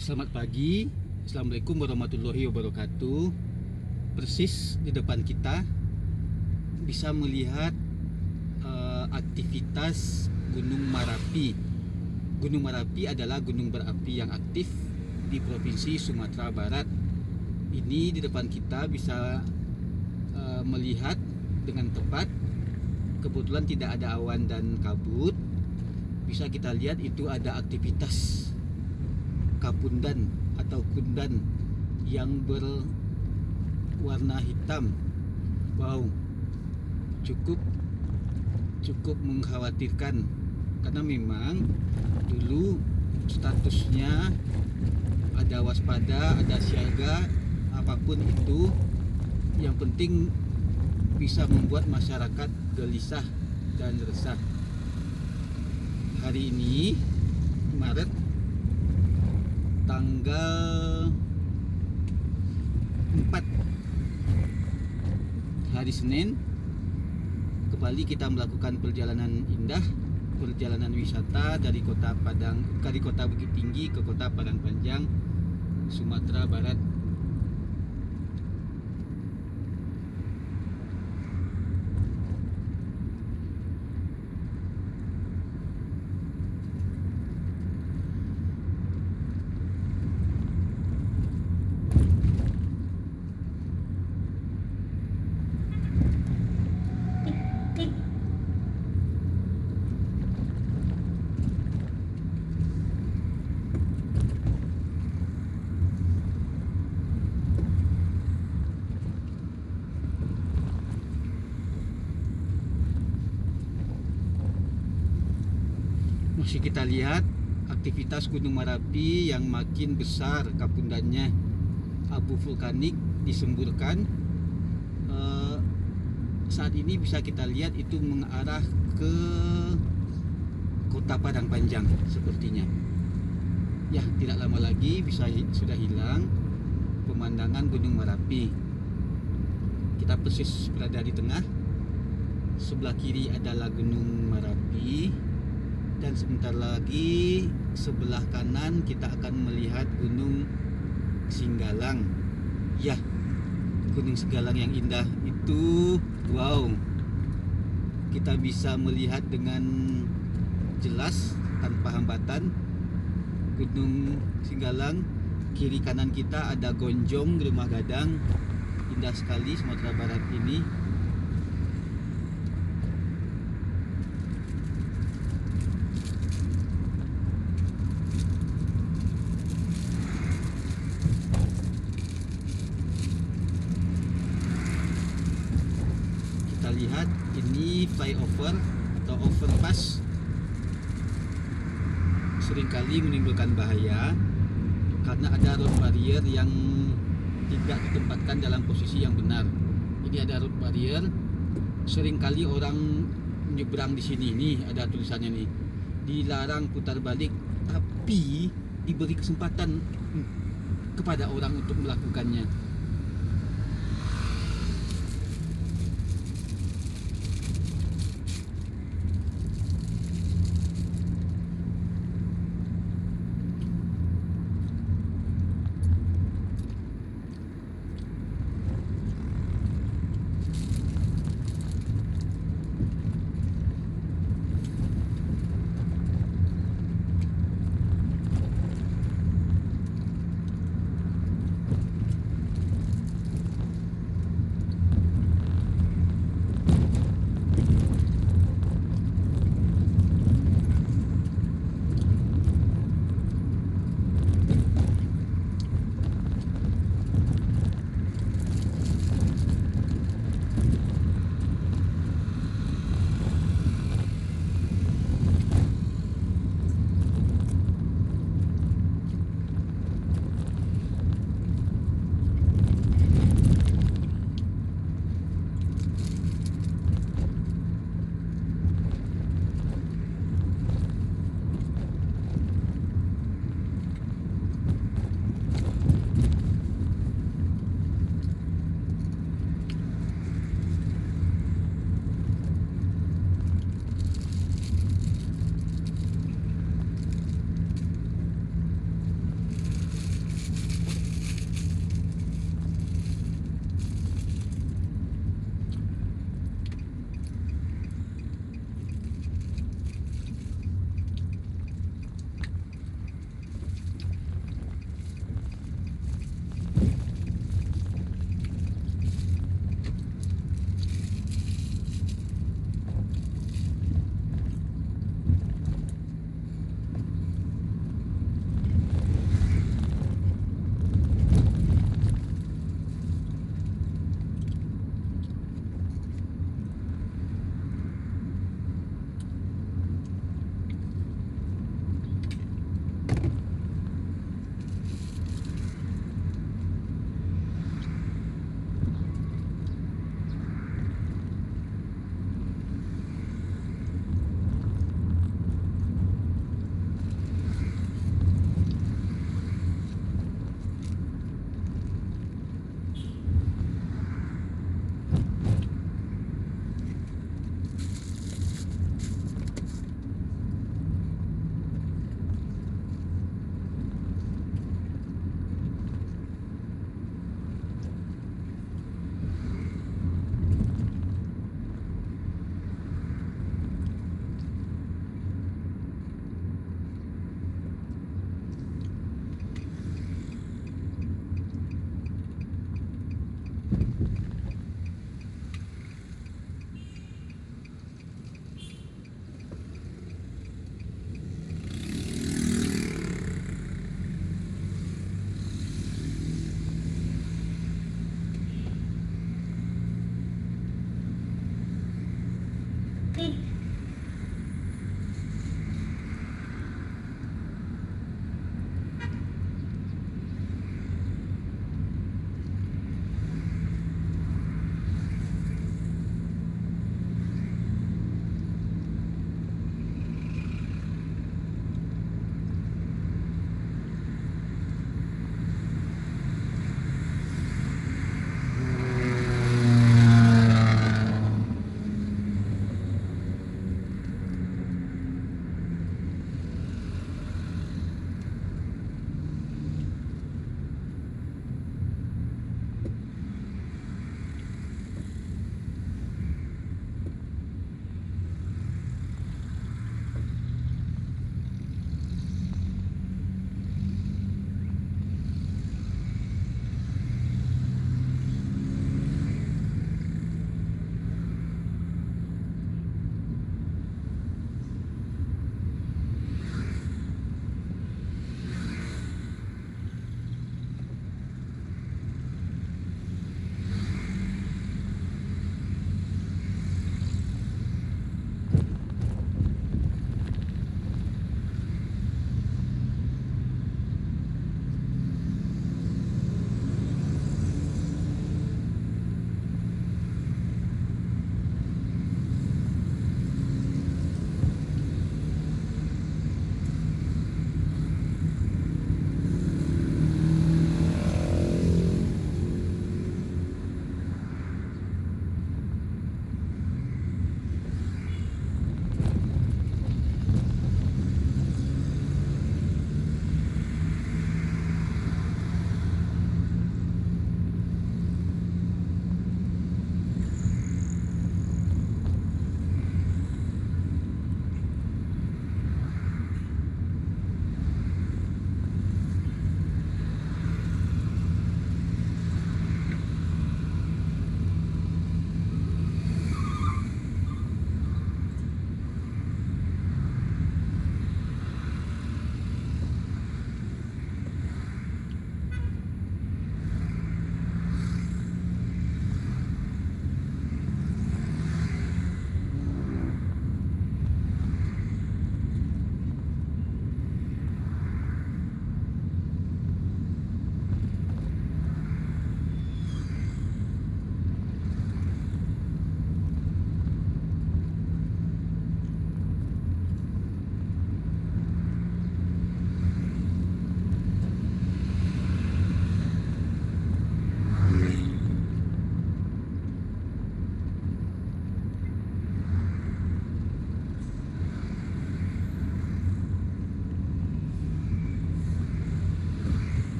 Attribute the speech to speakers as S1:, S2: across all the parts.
S1: Selamat pagi, Assalamualaikum warahmatullahi wabarakatuh. Persis di depan kita bisa melihat aktivitas Gunung Merapi. Gunung Merapi adalah gunung berapi yang aktif di Provinsi Sumatera Barat. Ini di depan kita bisa melihat dengan tepat. Kebetulan tidak ada awan dan kabut. Bisa kita lihat itu ada aktivitas Kapundan atau kundan yang berwarna hitam. Wow, cukup mengkhawatirkan karena memang dulu statusnya ada waspada, ada siaga, apapun itu, yang penting bisa membuat masyarakat gelisah dan resah. Hari ini Maret tanggal 4 hari Senin, kembali kita melakukan perjalanan indah, perjalanan wisata dari kota Bukit Tinggi ke kota Padang Panjang, Sumatera Barat. Masih kita lihat aktivitas Gunung Merapi yang makin besar kapundannya. Abu vulkanik disemburkan. Saat ini bisa kita lihat itu mengarah ke kota Padang Panjang sepertinya. Ya, tidak lama lagi sudah hilang pemandangan Gunung Merapi. Kita persis berada di tengah. Sebelah kiri adalah Gunung Merapi, dan sebentar lagi sebelah kanan kita akan melihat Gunung Singgalang. Ya, Gunung Singgalang yang indah itu. Wow, kita bisa melihat dengan jelas tanpa hambatan Gunung Singgalang. Kiri kanan kita ada Gonjong, Rumah Gadang. Indah sekali Sumatera Barat ini. Kita lihat ini flyover atau overpass, seringkali menimbulkan bahaya karena ada road barrier yang tidak ditempatkan dalam posisi yang benar. Ini ada road barrier, seringkali orang menyeberang di sini. Nih ada tulisannya nih, dilarang putar balik, tapi diberi kesempatan kepada orang untuk melakukannya.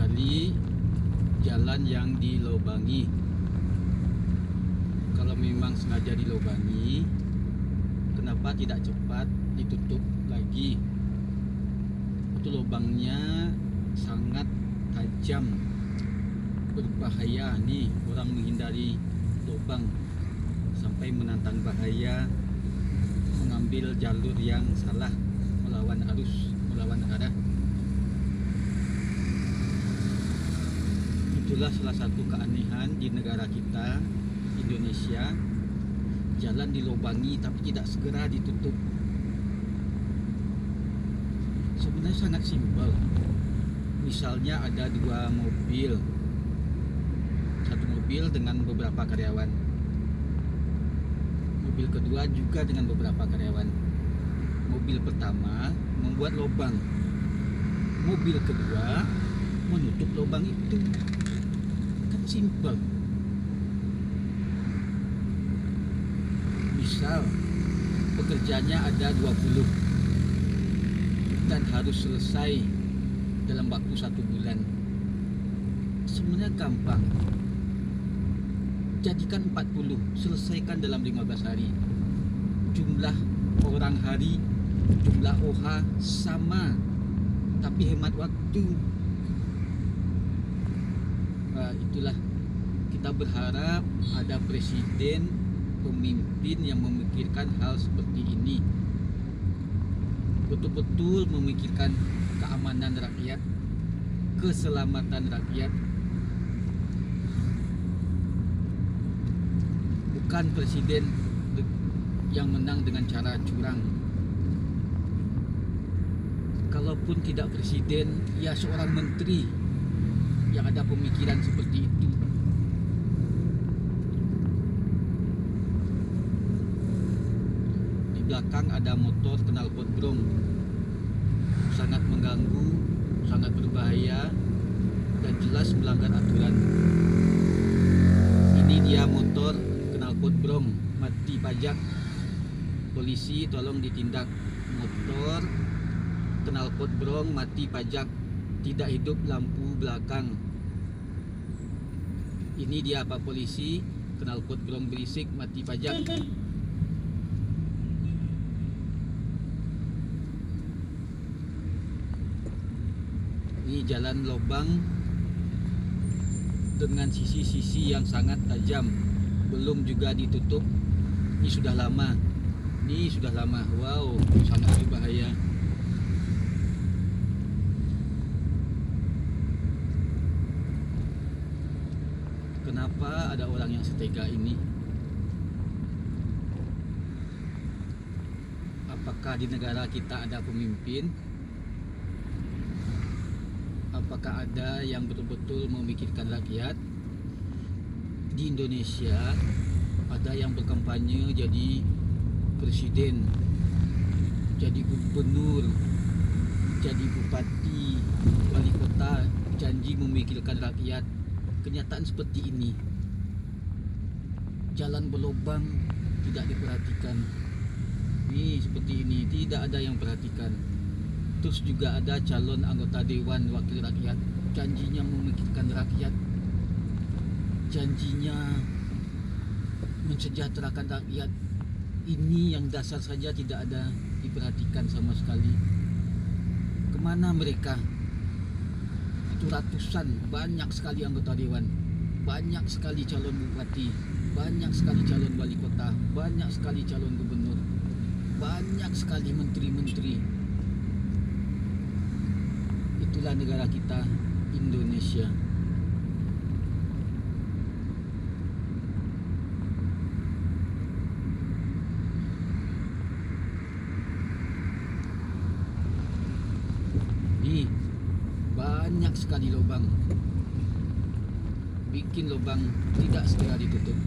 S1: sekali jalan yang dilobangi. Kalau memang sengaja dilobangi, kenapa tidak cepat ditutup lagi? Itu lubangnya sangat tajam, berbahaya nih. Orang menghindari lubang sampai menantang bahaya, mengambil jalur yang salah, melawan arus, melawan arah. Itulah salah satu keanehan di negara kita, Indonesia. Jalan dilobangi tapi tidak segera ditutup. Sebenarnya sangat simpel. Misalnya ada dua mobil, satu mobil dengan beberapa karyawan, mobil kedua juga dengan beberapa karyawan. Mobil pertama membuat lubang, mobil kedua menutup lubang itu. Kan simpel. Misal pekerjanya ada 20 dan harus selesai dalam waktu 1 bulan. Sebenarnya gampang. Jadikan 40, selesaikan dalam 15 hari. Jumlah orang hari, jumlah OH sama, tapi hemat waktu. Itulah kita berharap ada presiden, pemimpin yang memikirkan hal seperti ini, betul-betul memikirkan keamanan rakyat, keselamatan rakyat. Bukan presiden yang menang dengan cara curang. Kalaupun tidak presiden, ya seorang menteri yang ada pemikiran seperti itu. Di belakang ada motor knalpot brong, sangat mengganggu, sangat berbahaya, dan jelas melanggar aturan. Ini dia motor knalpot brong, mati pajak. Polisi tolong ditindak. Motor knalpot brong mati pajak, tidak hidup lampu belakang. Ini dia Pak Polisi, knalpot brong berisik, mati pajak. Ini jalan lubang dengan sisi-sisi yang sangat tajam, belum juga ditutup. Ini sudah lama. Wow, sangat berbahaya. Kenapa ada orang yang setega ini? Apakah di negara kita ada pemimpin? Apakah ada yang betul-betul memikirkan rakyat? Di Indonesia ada yang berkampanye jadi presiden, jadi gubernur, jadi bupati, wali kota, janji memikirkan rakyat. Kenyataan seperti ini. Jalan berlubang tidak diperhatikan. Ini seperti ini, tidak ada yang perhatikan. Terus juga ada calon anggota Dewan Wakil Rakyat, janjinya memikirkan rakyat, janjinya mensejahterakan rakyat. Ini yang dasar saja tidak ada diperhatikan sama sekali. Kemana mereka? Itu ratusan, banyak sekali anggota Dewan, banyak sekali calon bupati, banyak sekali calon wali kota, banyak sekali calon gubernur, banyak sekali menteri-menteri. Itulah negara kita, Indonesia. Nih, banyak sekali lubang. Bikin lubang tidak segera ditutup.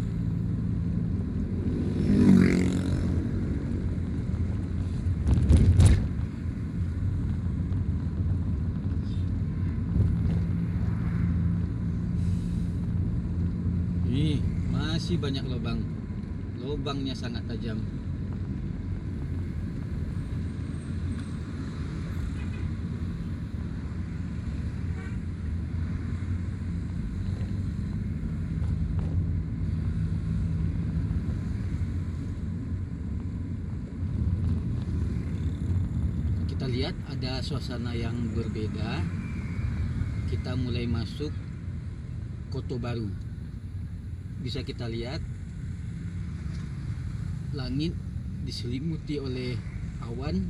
S1: Nih, masih banyak lubang. Lubangnya sangat tajam. kita lihat ada suasana yang berbeda. Kita mulai masuk Kota Baru. Bisa kita lihat langit diselimuti oleh awan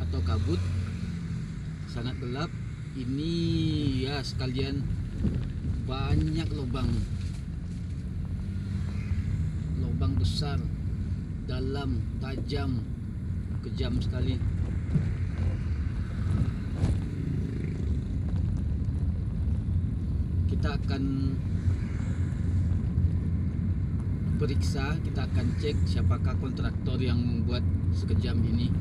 S1: atau kabut, sangat gelap. Ini ya sekalian banyak lubang besar, dalam, tajam, kejam sekali. Kita akan periksa, kita akan cek siapakah kontraktor yang membuat sekejam ini.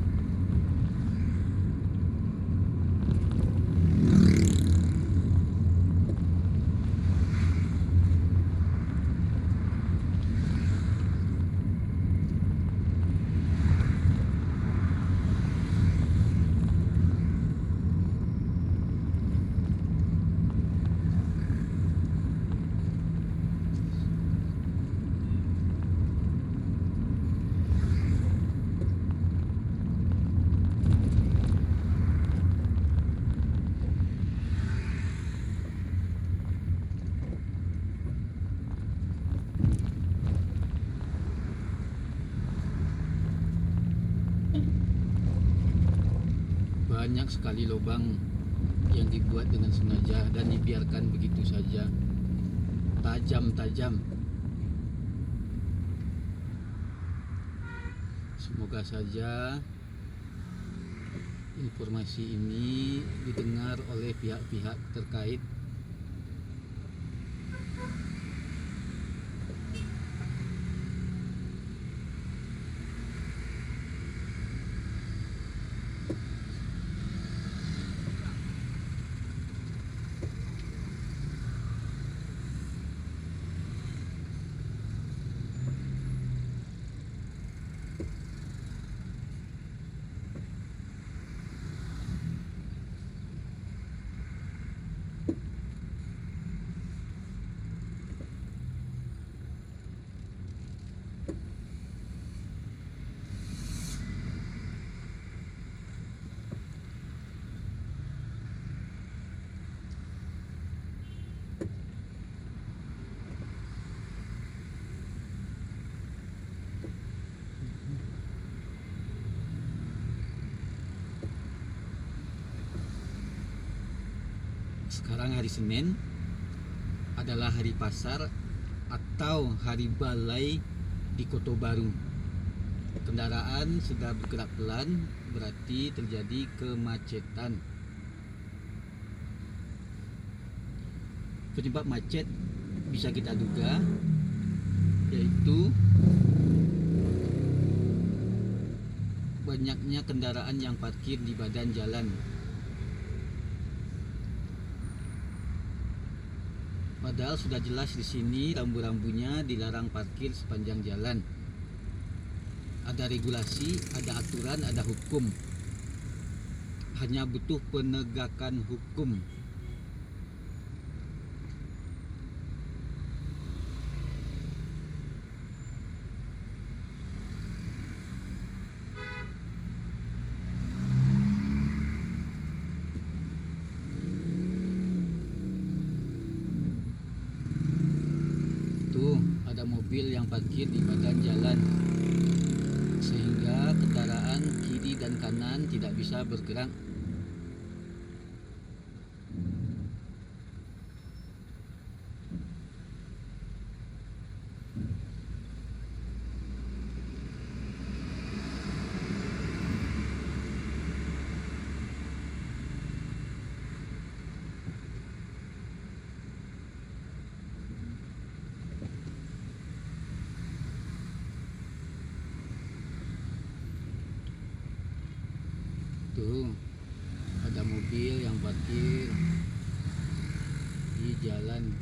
S1: Banyak sekali lubang yang dibuat dengan sengaja dan dibiarkan begitu saja, tajam-tajam. Semoga saja informasi ini didengar oleh pihak-pihak terkait. Sekarang hari Senin adalah hari pasar atau hari balai di Kota Baru. Kendaraan sedang bergerak pelan, berarti terjadi kemacetan. Penyebab macet bisa kita duga, yaitu banyaknya kendaraan yang parkir di badan jalan. Padahal sudah jelas di sini rambu-rambunya dilarang parkir sepanjang jalan. Ada regulasi, ada aturan, ada hukum. Hanya butuh penegakan hukum. Ada mobil yang parkir di badan jalan sehingga kendaraan kiri dan kanan tidak bisa bergerak. Tuh, ada mobil yang parkir di jalan.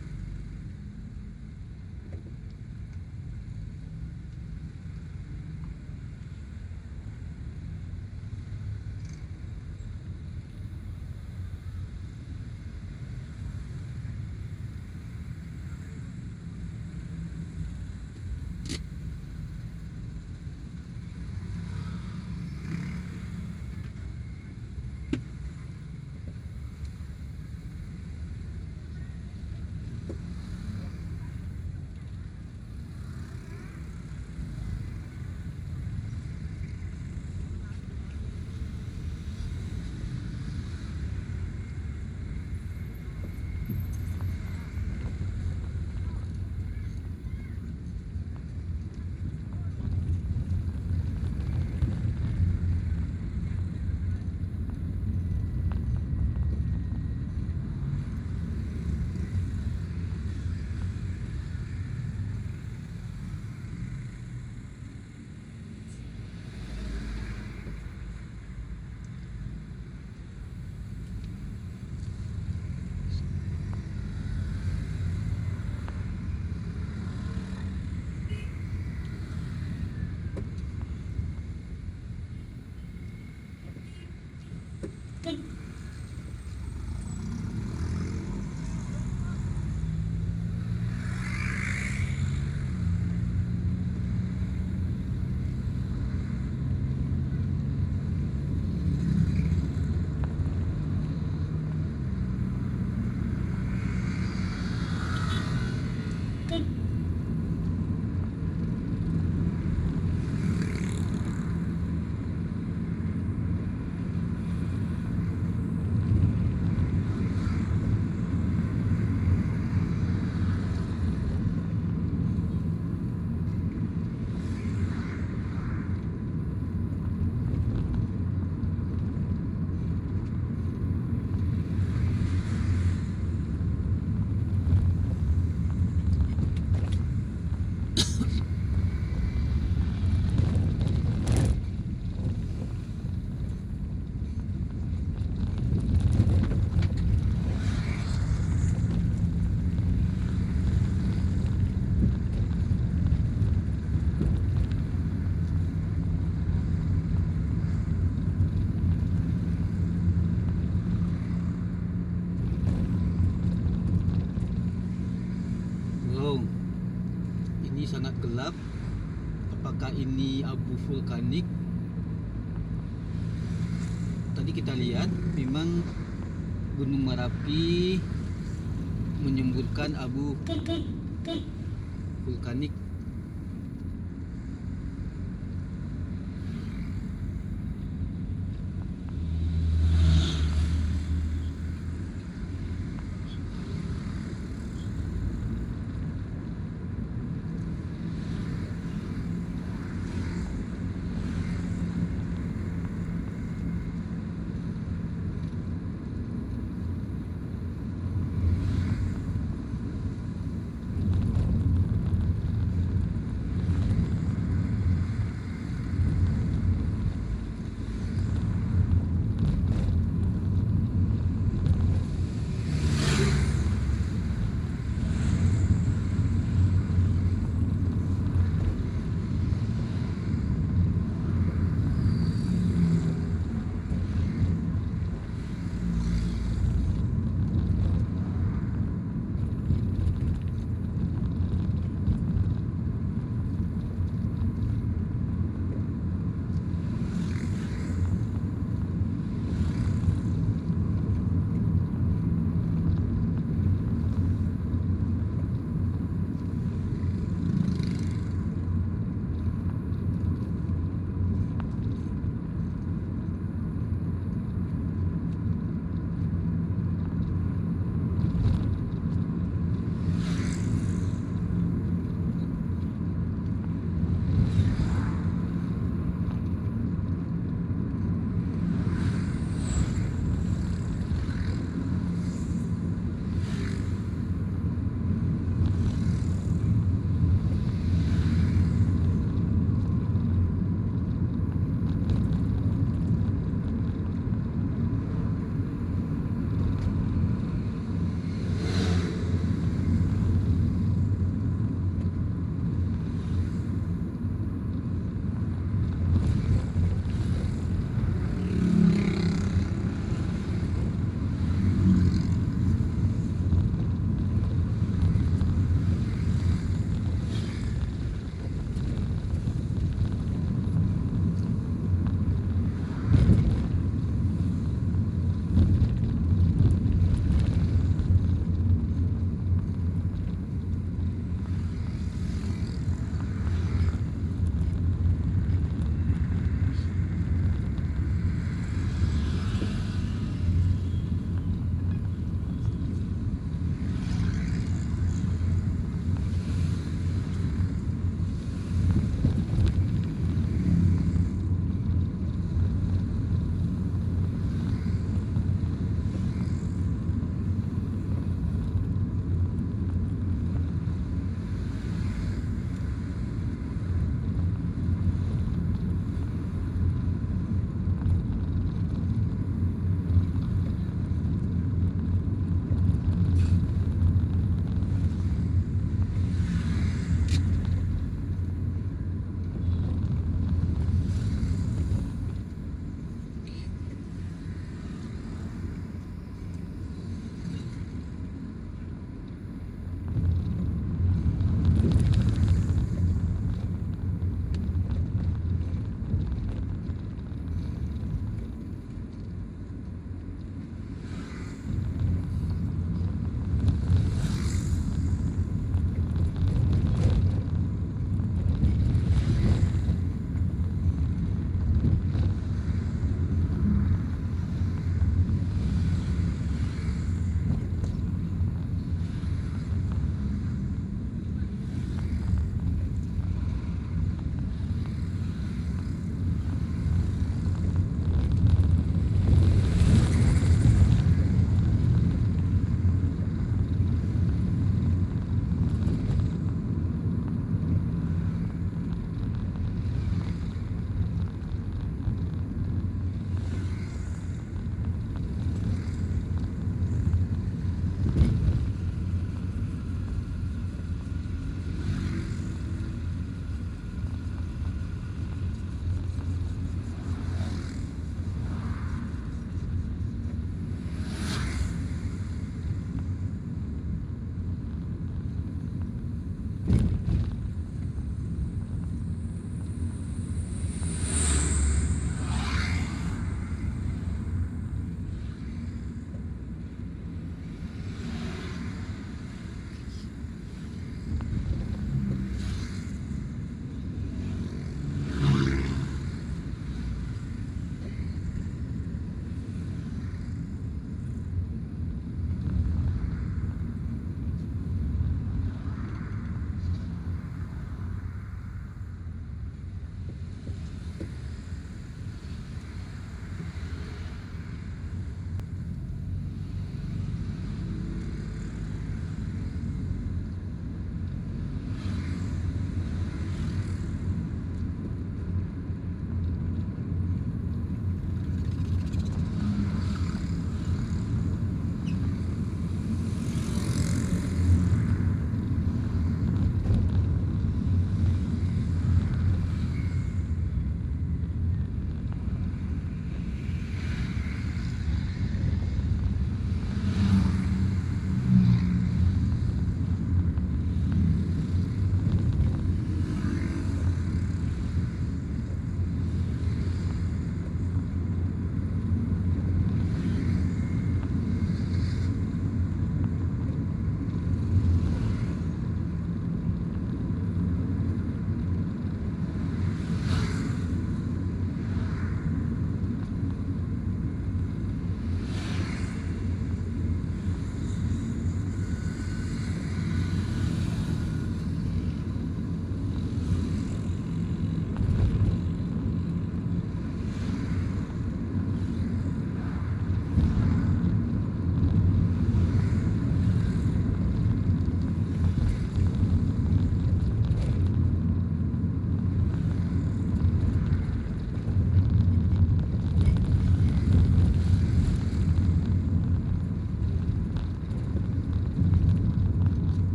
S1: gelap. Apakah ini abu vulkanik? Tadi kita lihat memang Gunung Merapi menyemburkan abu vulkanik.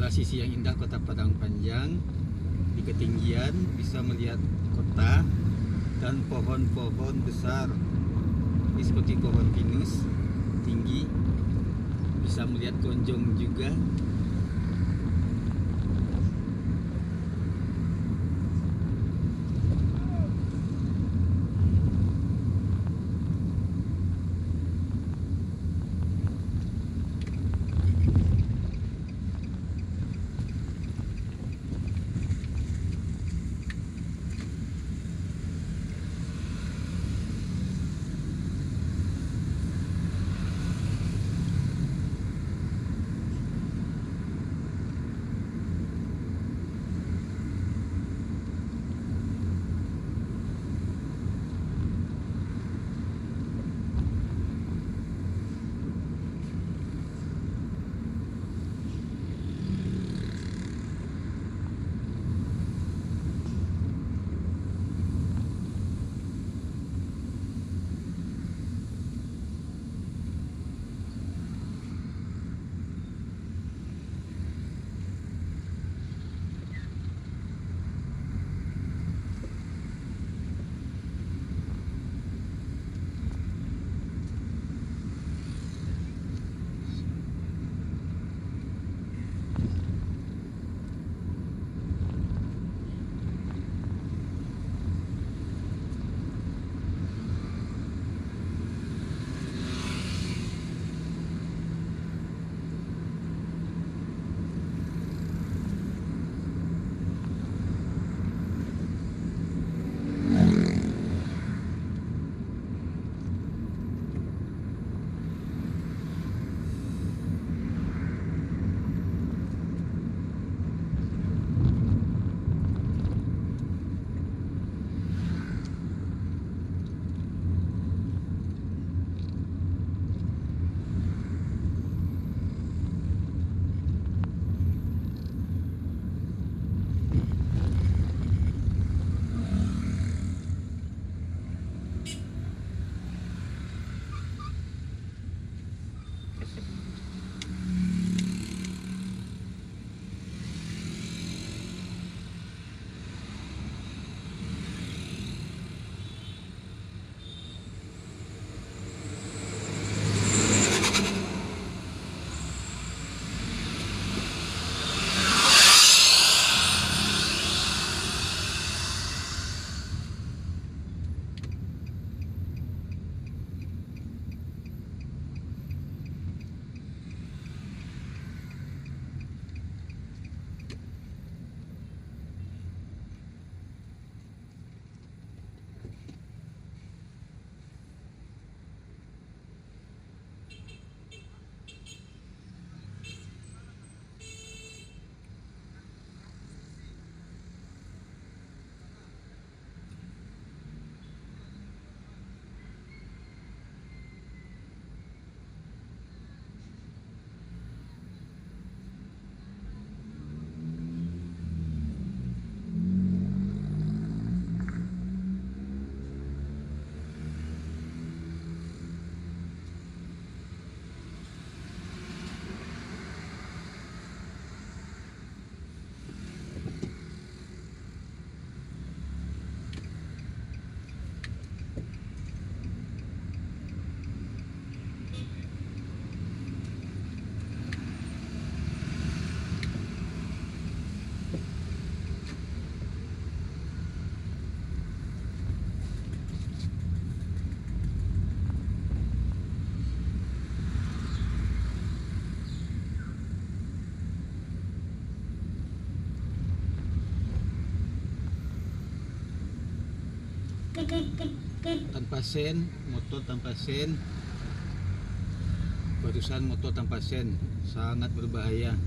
S1: adalah sisi yang indah Kota Padang Panjang. Di ketinggian bisa melihat kota dan pohon-pohon besar. Ini seperti pohon pinus tinggi. Bisa melihat Gonjong juga. Tanpa sen, motor tanpa sen, barusan motor tanpa sen, sangat berbahaya.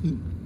S1: Hmm.